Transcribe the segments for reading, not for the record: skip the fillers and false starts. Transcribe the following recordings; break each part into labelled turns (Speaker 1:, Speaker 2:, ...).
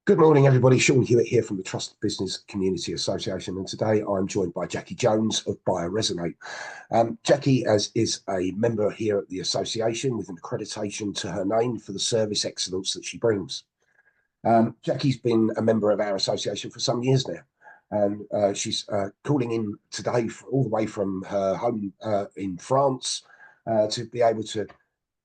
Speaker 1: Good morning, everybody. Sean Hewitt here from the Trusted Business Community Association, and today I'm joined by Jacque Jones of Bioresonate. Jacque is a member here at the association with an accreditation to her name for the service excellence that she brings. Jackie's been a member of our association for some years now, and she's calling in today all the way from her home in France to be able to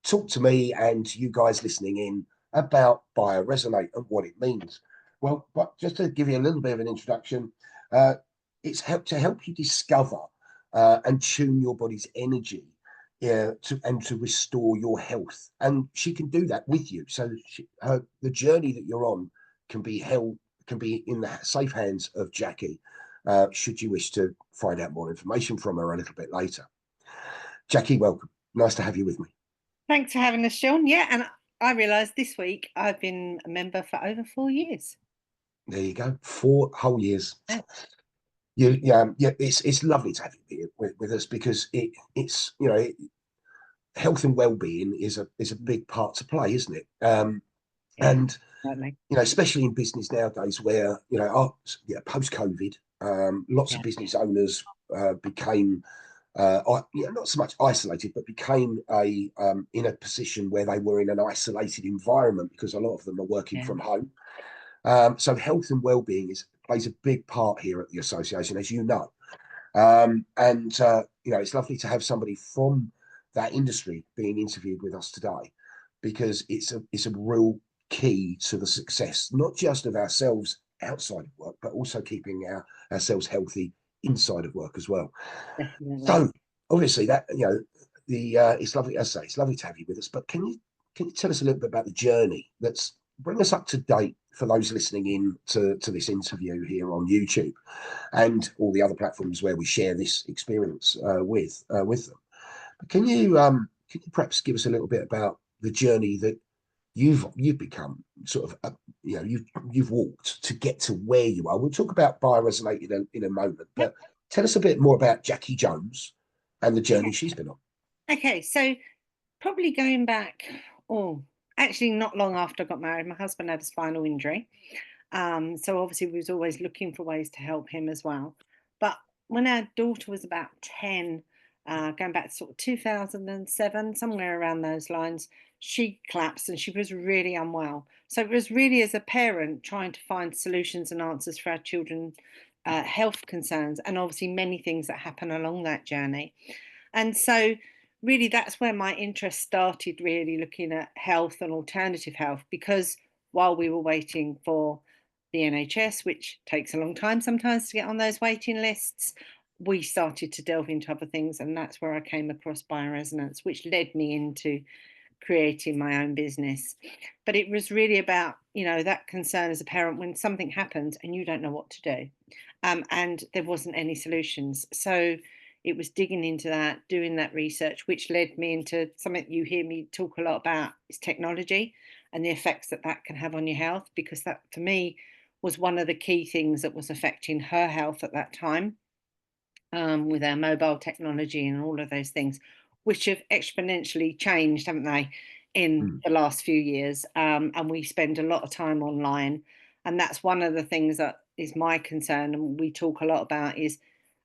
Speaker 1: talk to me and you guys listening in about Bioresonate and what it means. Well, but just to give you a little bit of an introduction, it's to help you discover and tune your body's energy to restore your health. And she can do that with you. So the journey that you're on can be in the safe hands of Jackie, should you wish to find out more information from her a little bit later. Jackie, welcome. Nice to have you with me.
Speaker 2: Thanks for having us, Sean. Yeah, and I realised this week I've been a member for over 4 years.
Speaker 1: There you go, 4 whole years. Yeah, it's lovely to have you here with us because it's health and well-being is a big part to play, isn't it? And
Speaker 2: certainly.
Speaker 1: Especially in business nowadays, where post COVID, lots of business owners became not so much isolated, but became in a position where they were in an isolated environment because a lot of them are working from home. So health and well-being plays a big part here at the association, as you know. It's lovely to have somebody from that industry being interviewed with us today, because it's a real key to the success, not just of ourselves outside of work, but also keeping ourselves healthy inside of work as well.
Speaker 2: Definitely.
Speaker 1: So obviously that it's lovely, as I say, it's lovely to have you with us. But can you tell us a little bit about the journey? Bring us up to date for those listening in to this interview here on YouTube and all the other platforms where we share this experience with them. But can you perhaps give us a little bit about the journey that you've become sort of you've walked to get to where you are? We'll talk about Bioresonate in a moment, but tell us a bit more about Jacque Jones and the journey she's been on.
Speaker 2: Okay, so probably going back, actually not long after I got married, my husband had a spinal injury. So obviously we was always looking for ways to help him as well. But when our daughter was about 10, going back to sort of 2007, somewhere around those lines, she collapsed and she was really unwell. So it was really, as a parent, trying to find solutions and answers for our children's health concerns, and obviously many things that happen along that journey. And so really that's where my interest started, really looking at health and alternative health, because while we were waiting for the NHS, which takes a long time sometimes to get on those waiting lists, we started to delve into other things, and that's where I came across Bioresonance, which led me into creating my own business. But it was really about, that concern as a parent when something happens and you don't know what to do. And there wasn't any solutions. So it was digging into that, doing that research, which led me into something you hear me talk a lot about, is technology and the effects that can have on your health, because that, for me, was one of the key things that was affecting her health at that time, with our mobile technology and all of those things, which have exponentially changed, haven't they, in the last few years. And we spend a lot of time online. And that's one of the things that is my concern, and we talk a lot about, is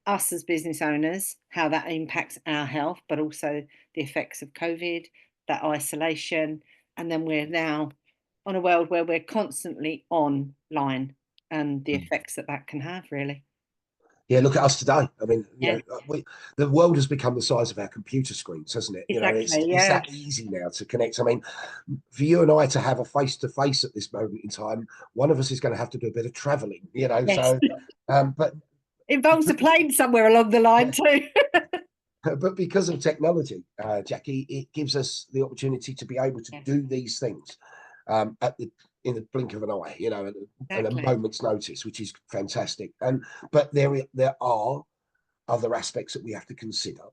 Speaker 2: us as business owners, how that impacts our health, but also the effects of COVID, that isolation. And then we're now on a world where we're constantly online, and the effects that can have, really.
Speaker 1: Yeah, look at us today. I mean, the world has become the size of our computer screens, hasn't it?
Speaker 2: Exactly,
Speaker 1: It's that easy now to connect. I mean, for you and I to have a face-to-face at this moment in time, one of us is going to have to do a bit of traveling,
Speaker 2: Yes.
Speaker 1: So, but
Speaker 2: involves a plane somewhere along the line too.
Speaker 1: But because of technology, Jacque, it gives us the opportunity to be able to do these things in the blink of an eye, at a moment's notice, which is fantastic. But there are other aspects that we have to consider.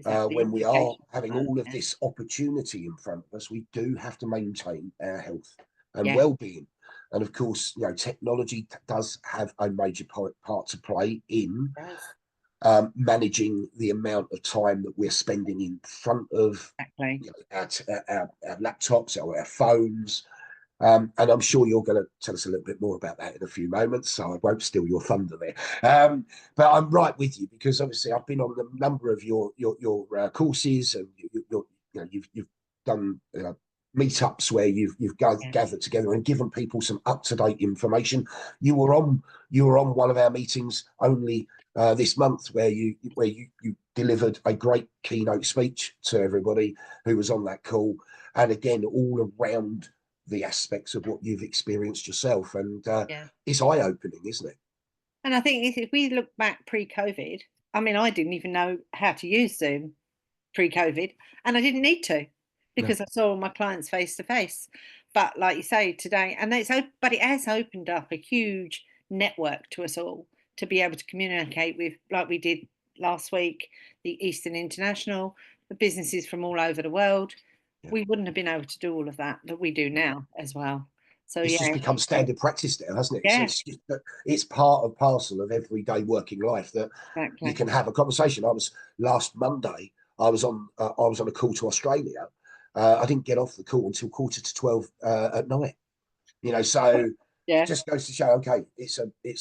Speaker 1: When we are having all of this opportunity in front of us, we do have to maintain our health and well-being. And of course, technology does have a major part to play in managing the amount of time that we're spending in front of our laptops or our phones. And I'm sure you're going to tell us a little bit more about that in a few moments, so I won't steal your thunder there. But I'm right with you, because obviously I've been on a number of your courses, and you've done meetups where you've
Speaker 2: Yeah.
Speaker 1: gathered together and given people some up-to-date information. You were on one of our meetings only this month, where you delivered a great keynote speech to everybody who was on that call, and again, all around the aspects of what you've experienced yourself, and
Speaker 2: Yeah.
Speaker 1: it's eye-opening, isn't it?
Speaker 2: And I think if we look back pre-COVID, I mean, I didn't even know how to use Zoom pre-COVID, and I didn't need to,
Speaker 1: No.
Speaker 2: because I saw all my clients face to face. But like you say today, and but it has opened up a huge network to us all to be able to communicate with, like we did last week, the Eastern International, the businesses from all over the world.
Speaker 1: Yeah.
Speaker 2: We wouldn't have been able to do all of that we do now as well. So
Speaker 1: It's
Speaker 2: yeah,
Speaker 1: just become standard practice now, hasn't it?
Speaker 2: yeah,
Speaker 1: It's part and parcel of everyday working life that you
Speaker 2: exactly.
Speaker 1: can have a conversation. Last Monday. I was on a call to Australia. I didn't get off the call until 11:45 at night. So it
Speaker 2: Yeah,
Speaker 1: just goes to show. Okay, it's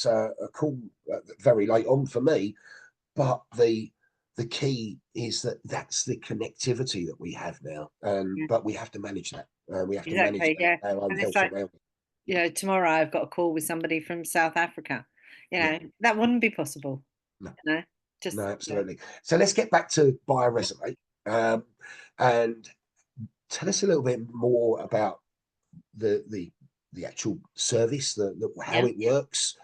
Speaker 1: a call very late on for me, but the key is that that's the connectivity that we have now,
Speaker 2: yeah,
Speaker 1: but we have to manage that. We have to manage
Speaker 2: exactly. Yeah,
Speaker 1: our own
Speaker 2: and it's
Speaker 1: health
Speaker 2: like,
Speaker 1: around it.
Speaker 2: tomorrow I've got a call with somebody from South Africa.
Speaker 1: Yeah,
Speaker 2: That wouldn't be possible.
Speaker 1: no,
Speaker 2: You know,
Speaker 1: no,
Speaker 2: just
Speaker 1: absolutely. So let's get back to Bioresonate, um, and tell us a little bit more about the the the actual service, how
Speaker 2: yeah.
Speaker 1: it works.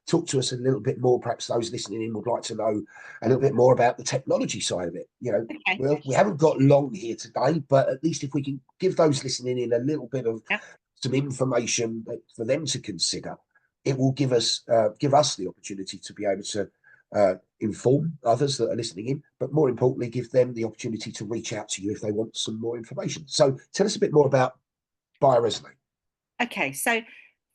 Speaker 1: Talk to us a little bit more. Perhaps those listening in would like to know a little bit more about the technology side of it.
Speaker 2: Okay.
Speaker 1: Well, we haven't got long here today, but at least if we can give those listening in a little bit of
Speaker 2: Yeah.
Speaker 1: some information for them to consider, it will give us the opportunity to be able to inform others that are listening in, but more importantly, give them the opportunity to reach out to you if they want some more information. So tell us a bit more about Bioresonate.
Speaker 2: Okay. So,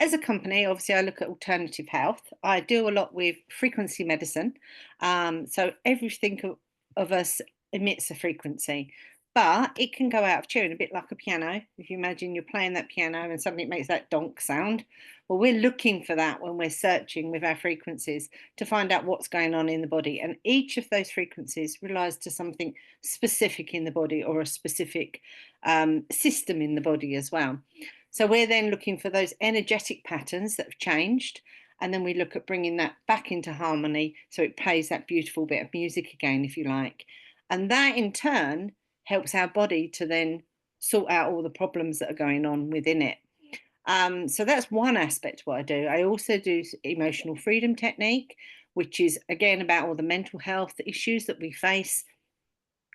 Speaker 2: as a company, obviously, I look at alternative health. I do a lot with frequency medicine. So everything of us emits a frequency, but it can go out of tune, a bit like a piano. If you imagine you're playing that piano and suddenly it makes that donk sound. Well, we're looking for that when we're searching with our frequencies to find out what's going on in the body. And each of those frequencies relies to something specific in the body, or a specific system in the body as well. So we're then looking for those energetic patterns that have changed. And then we look at bringing that back into harmony so it plays that beautiful bit of music again, if you like. And that in turn helps our body to then sort out all the problems that are going on within it. So that's one aspect of what I do. I also do emotional freedom technique, which is again about all the mental health issues that we face,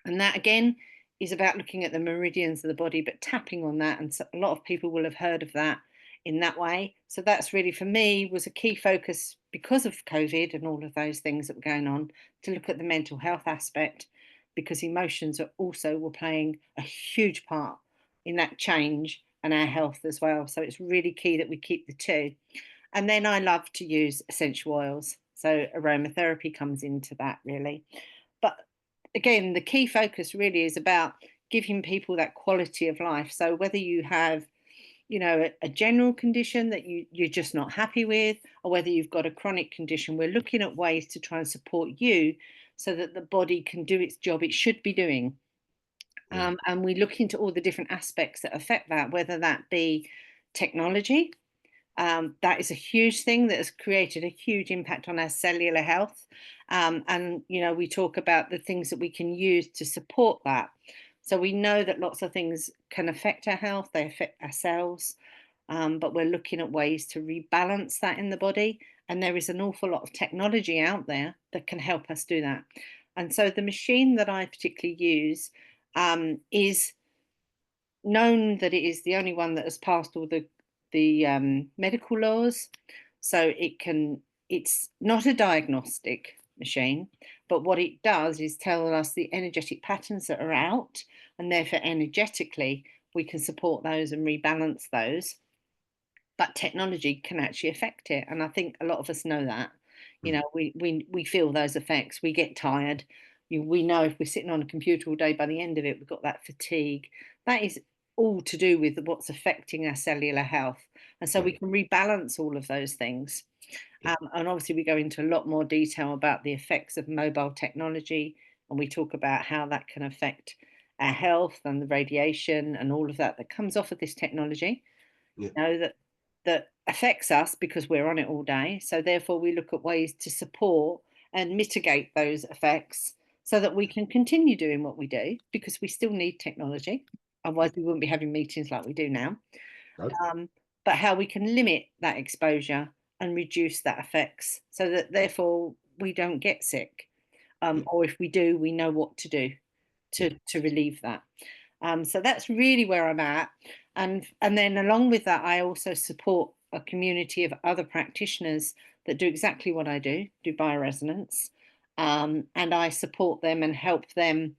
Speaker 2: and that again is about looking at the meridians of the body, but tapping on that. And so a lot of people will have heard of that in that way. So that's really, for me, was a key focus because of COVID and all of those things that were going on, to look at the mental health aspect, because emotions are also were playing a huge part in that change and our health as well. So it's really key that we keep the two. And then I love to use essential oils. So aromatherapy comes into that really. But again, the key focus really is about giving people that quality of life. So whether you have, a general condition that you're just not happy with, or whether you've got a chronic condition, we're looking at ways to try and support you so that the body can do its job it should be doing.
Speaker 1: Yeah.
Speaker 2: And we look into all the different aspects that affect that, whether that be technology. That is a huge thing that has created a huge impact on our cellular health. And, we talk about the things that we can use to support that. So we know that lots of things can affect our health, they affect our cells, but we're looking at ways to rebalance that in the body. And there is an awful lot of technology out there that can help us do that. And so the machine that I particularly use is known that it is the only one that has passed all the medical laws. So it's not a diagnostic machine, but what it does is tell us the energetic patterns that are out, and therefore energetically we can support those and rebalance those. But technology can actually affect it, and I think a lot of us know that.
Speaker 1: Mm.
Speaker 2: We feel those effects. We get tired. We know if we're sitting on a computer all day, by the end of it, we've got that fatigue. That is all to do with what's affecting our cellular health. And so
Speaker 1: Yeah.
Speaker 2: we can rebalance all of those things.
Speaker 1: Yeah.
Speaker 2: And obviously, we go into a lot more detail about the effects of mobile technology, and we talk about how that can affect our health and the radiation and all of that that comes off of this technology.
Speaker 1: Yeah.
Speaker 2: That affects us because we're on it all day. So therefore, we look at ways to support and mitigate those effects so that we can continue doing what we do because we still need technology.
Speaker 1: Yeah.
Speaker 2: Otherwise, we wouldn't be having meetings like we do now.
Speaker 1: No.
Speaker 2: But how we can limit that exposure and reduce that effects so that therefore we don't get sick.
Speaker 1: Yeah.
Speaker 2: Or if we do, we know what to do
Speaker 1: Yeah.
Speaker 2: to relieve that. So that's really where I'm at. And then along with that, I also support a community of other practitioners that do exactly what I do bioresonance. And I support them and help them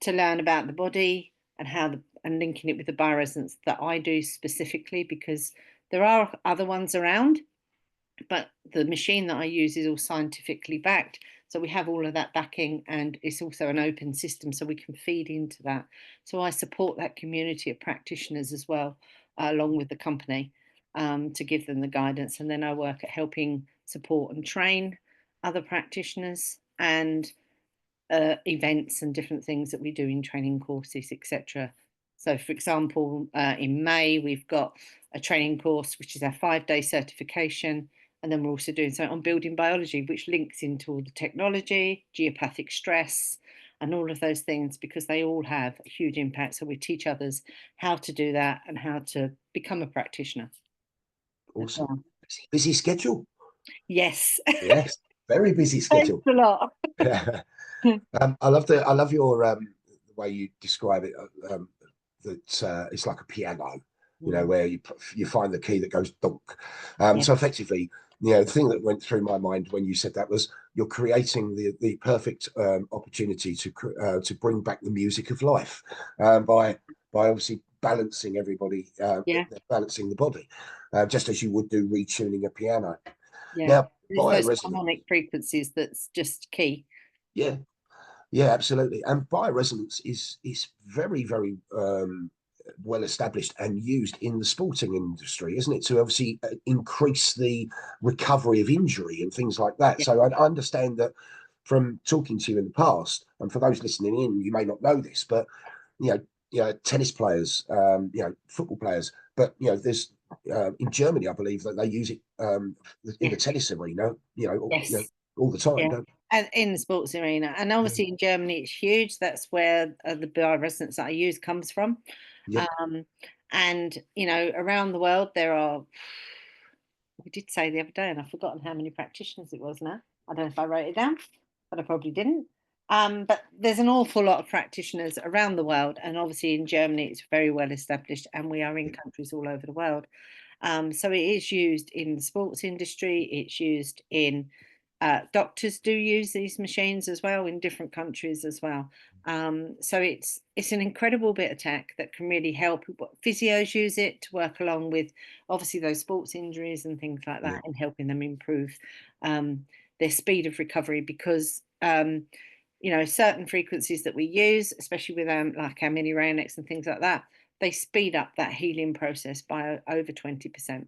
Speaker 2: to learn about the body and and linking it with the bioresonance that I do specifically, because there are other ones around, but the machine that I use is all scientifically backed. So we have all of that backing, and it's also an open system, so we can feed into that. So I support that community of practitioners as well, along with the company, to give them the guidance. And then I work at helping support and train other practitioners and events and different things that we do in training courses, etc. So, for example, in May, we've got a training course, which is our 5-day certification. And then we're also doing something on building biology, which links into all the technology, geopathic stress, and all of those things, because they all have a huge impact. So we teach others how to do that and how to become a practitioner as
Speaker 1: Awesome.
Speaker 2: well.
Speaker 1: Busy schedule.
Speaker 2: Yes,
Speaker 1: Yes. Very busy
Speaker 2: thanks
Speaker 1: schedule.
Speaker 2: a lot.
Speaker 1: I love your the way you describe it. That it's like a piano,
Speaker 2: Mm,
Speaker 1: where you find the key that goes donk.
Speaker 2: yeah,
Speaker 1: So effectively, the thing that went through my mind when you said that was you're creating the perfect opportunity to bring back the music of life by obviously balancing everybody,
Speaker 2: yeah,
Speaker 1: balancing the body, just as you would do retuning a piano.
Speaker 2: yeah.
Speaker 1: Now,
Speaker 2: It's those
Speaker 1: bioresonance,
Speaker 2: harmonic frequencies that's just key.
Speaker 1: yeah, yeah, absolutely. And bioresonance is very, very well established and used in the sporting industry, isn't it? To obviously increase the recovery of injury and things like that.
Speaker 2: Yeah.
Speaker 1: So I understand that from talking to you in the past, and for those listening in, you may not know this, but tennis players, football players, but there's in Germany, I believe that they use it in
Speaker 2: Yeah.
Speaker 1: the tennis arena,
Speaker 2: Yes.
Speaker 1: all the time,
Speaker 2: Yeah.
Speaker 1: don't
Speaker 2: And in the sports arena. And
Speaker 1: they?
Speaker 2: obviously in Germany, it's huge. That's where the bioresonance that I use comes from.
Speaker 1: Yeah,
Speaker 2: Um, and, around the world, we did say the other day, and I've forgotten how many practitioners it was now. I don't know if I wrote it down, but I probably didn't. But there's an awful lot of practitioners around the world. And obviously in Germany, it's very well established, and we are in
Speaker 1: yeah,
Speaker 2: countries all over the world. So it is used in the sports industry. It's used in doctors do use these machines as well in different countries as well. So it's an incredible bit of tech that can really help. Physios use it to work along with obviously those sports injuries and things like
Speaker 1: yeah,
Speaker 2: that, and helping them improve their speed of recovery, because certain frequencies that we use, especially with like our mini Rayonex and things like that, they speed up that healing process by over 20%.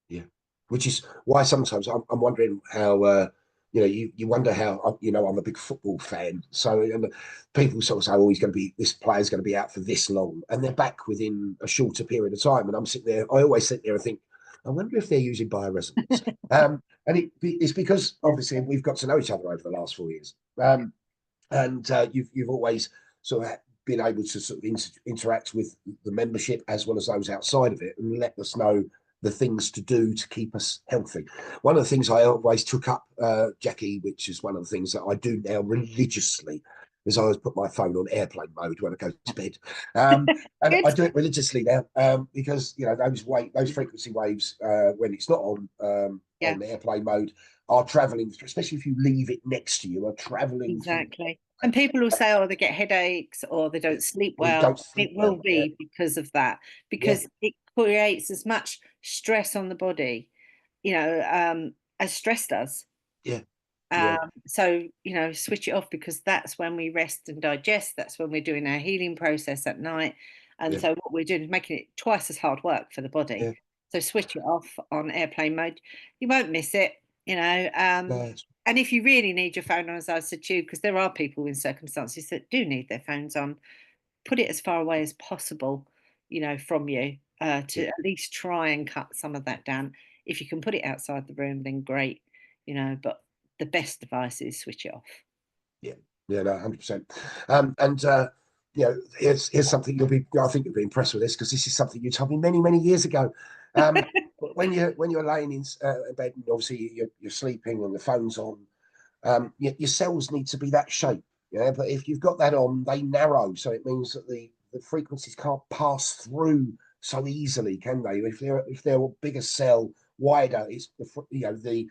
Speaker 1: yeah. Which is why sometimes I'm wondering how you wonder how I'm a big football fan, so and people sort of say, "Oh, this player's going to be out for this long," and they're back within a shorter period of time. And I'm sitting there, I always sit there and think, I wonder if they're using bioresonance. And it's because
Speaker 2: Yeah,
Speaker 1: obviously we've got to know each other over the last 4 years. And you've always sort of been able to sort of interact with the membership as well as those outside of it, and let us know the things to do to keep us healthy. One of the things I always took up, Jackie, which is one of the things that I do now religiously, is I always put my phone on airplane mode when I go to bed, and
Speaker 2: good.
Speaker 1: I do it religiously now, because those frequency waves, when it's not
Speaker 2: Yeah,
Speaker 1: on airplane mode, are traveling, especially if you leave it next to you, are traveling through.
Speaker 2: exactly. And people will say, oh, they get headaches or they don't sleep
Speaker 1: Or you
Speaker 2: well.
Speaker 1: don't sleep
Speaker 2: It will
Speaker 1: well. Yeah,
Speaker 2: be because of that,
Speaker 1: yeah,
Speaker 2: because it creates as much stress on the body, as stress does.
Speaker 1: yeah, yeah,
Speaker 2: So, switch it off, because that's when we rest and digest. That's when we're doing our healing process at night. And so what we're doing is making it twice as hard work for the body.
Speaker 1: Yeah.
Speaker 2: So switch it off on airplane mode. You won't miss it, you know. And if you really need your phone on, as I said to you, because there are people in circumstances that do need their phones on, put it as far away as possible, you know, from you, to at least try and cut some of that down. If you can put it outside the room, then great, you know, but the best advice is switch it off.
Speaker 1: Yeah, yeah, no, 100%. And you know, here's something I think you'll be impressed with this, because this is something you told me many, many years ago. When you're laying in bed, and obviously you're sleeping and the phone's on, your cells need to be that shape. Yeah, but if you've got that on, they narrow, so it means that the frequencies can't pass through so easily, can they? If they're a bigger cell, wider, it's the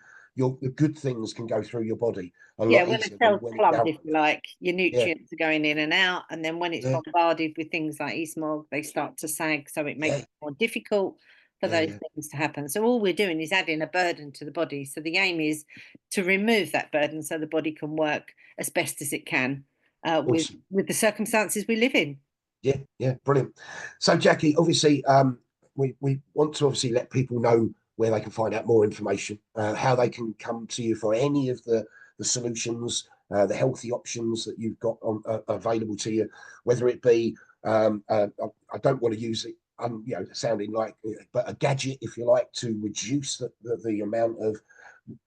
Speaker 1: good things can go through your body a lot
Speaker 2: When the
Speaker 1: easier than
Speaker 2: cell's
Speaker 1: when it
Speaker 2: plugged,
Speaker 1: narrows.
Speaker 2: if you like, your
Speaker 1: Yeah,
Speaker 2: nutrients are going in and out, and then when it's
Speaker 1: yeah,
Speaker 2: bombarded with things like e-smog, they start to sag, so it makes
Speaker 1: yeah,
Speaker 2: it more difficult for
Speaker 1: yeah,
Speaker 2: those
Speaker 1: yeah.
Speaker 2: things to happen. So all we're doing is adding a burden to the body. So the aim is to remove that burden so the body can work as best as it can,
Speaker 1: Awesome.
Speaker 2: with the circumstances we live in.
Speaker 1: Yeah, yeah, brilliant. So, Jackie, obviously, we want to obviously let people know where they can find out more information, how they can come to you for any of the solutions, the healthy options that you've got on, available to you, whether it be, I don't want to use it, sounding like, but a gadget, if you like, to reduce the amount of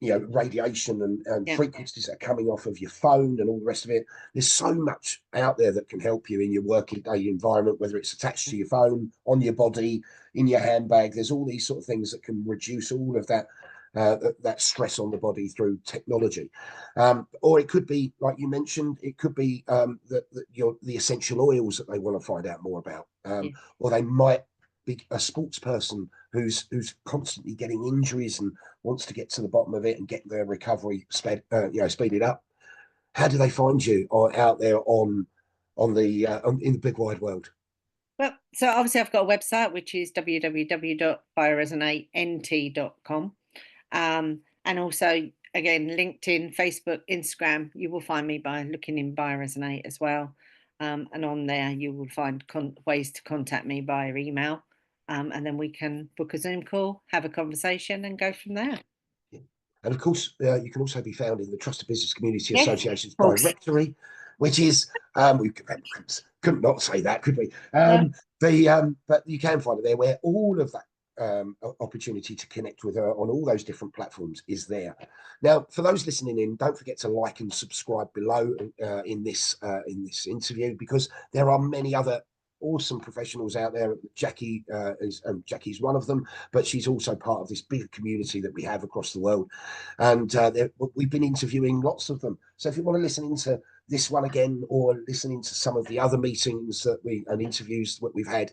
Speaker 1: radiation and
Speaker 2: Yeah.
Speaker 1: frequencies that are coming off of your phone and all the rest of it. There's so much out there that can help you in your working day environment, whether it's attached to your phone, on your body, in your handbag. There's all these sort of things that can reduce all of that stress on the body through technology. Or it could be, like you mentioned, it could be the essential oils that they want to find out more about. Or they might be a sports person who's constantly getting injuries and wants to get to the bottom of it and get their recovery speeded up. How do they find you out there in the big wide world?
Speaker 2: Well, so obviously I've got a website, which is www.bioresonate.nt.com. And also, again, LinkedIn, Facebook, Instagram, you will find me by looking in Bioresonate as well. And on there, you will find ways to contact me via email. And then we can book a Zoom call, have a conversation, and go from there.
Speaker 1: Yeah. And of course, you can also be found in the Trusted Business Community
Speaker 2: Yes,
Speaker 1: Association's
Speaker 2: of course.
Speaker 1: directory, which is, we couldn't not say that, could we?
Speaker 2: No.
Speaker 1: But you can find it there, where all of that opportunity to connect with her on all those different platforms is there. Now, for those listening in, don't forget to like and subscribe below in this interview, because there are many other awesome professionals out there. Jackie's one of them, but she's also part of this big community that we have across the world, and we've been interviewing lots of them. So if you want to listen into this one again, or listening to some of the other meetings and interviews that we've had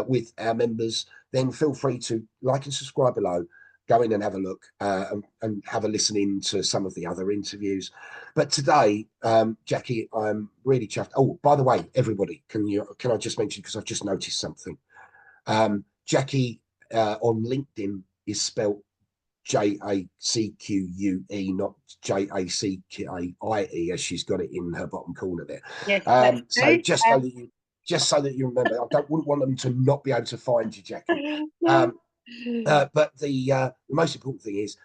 Speaker 1: with our members, then feel free to like and subscribe below. Go in and have a look, and have a listen in to some of the other interviews. But today, Jackie, I'm really chuffed. Oh, by the way, everybody, can I just mention, because I've just noticed something. Jackie on LinkedIn is spelled Jacque, not Jackie, as she's got it in her bottom corner there.
Speaker 2: Yes, that's
Speaker 1: So
Speaker 2: true.
Speaker 1: just so that you remember, wouldn't want them to not be able to find you, Jackie.
Speaker 2: No.
Speaker 1: But the most important thing is,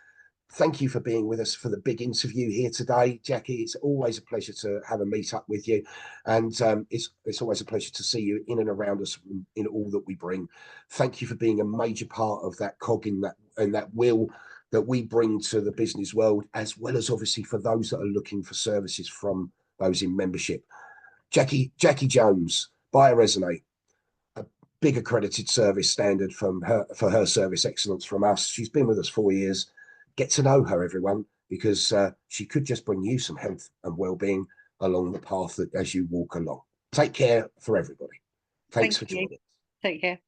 Speaker 1: thank you for being with us for the big interview here today, Jackie. It's always a pleasure to have a meet up with you, and it's always a pleasure to see you in and around us in all that we bring. Thank you for being a major part of that cog in that wheel that we bring to the business world, as well as obviously for those that are looking for services from those in membership. Jacque Jones, Bioresonate, a big accredited service standard for her service excellence from us. She's been with us 4 years. Get to know her, everyone, because she could just bring you some health and well-being along the path as you walk along. Take care for everybody. Thanks
Speaker 2: Thank
Speaker 1: for
Speaker 2: you.
Speaker 1: joining.
Speaker 2: Take care.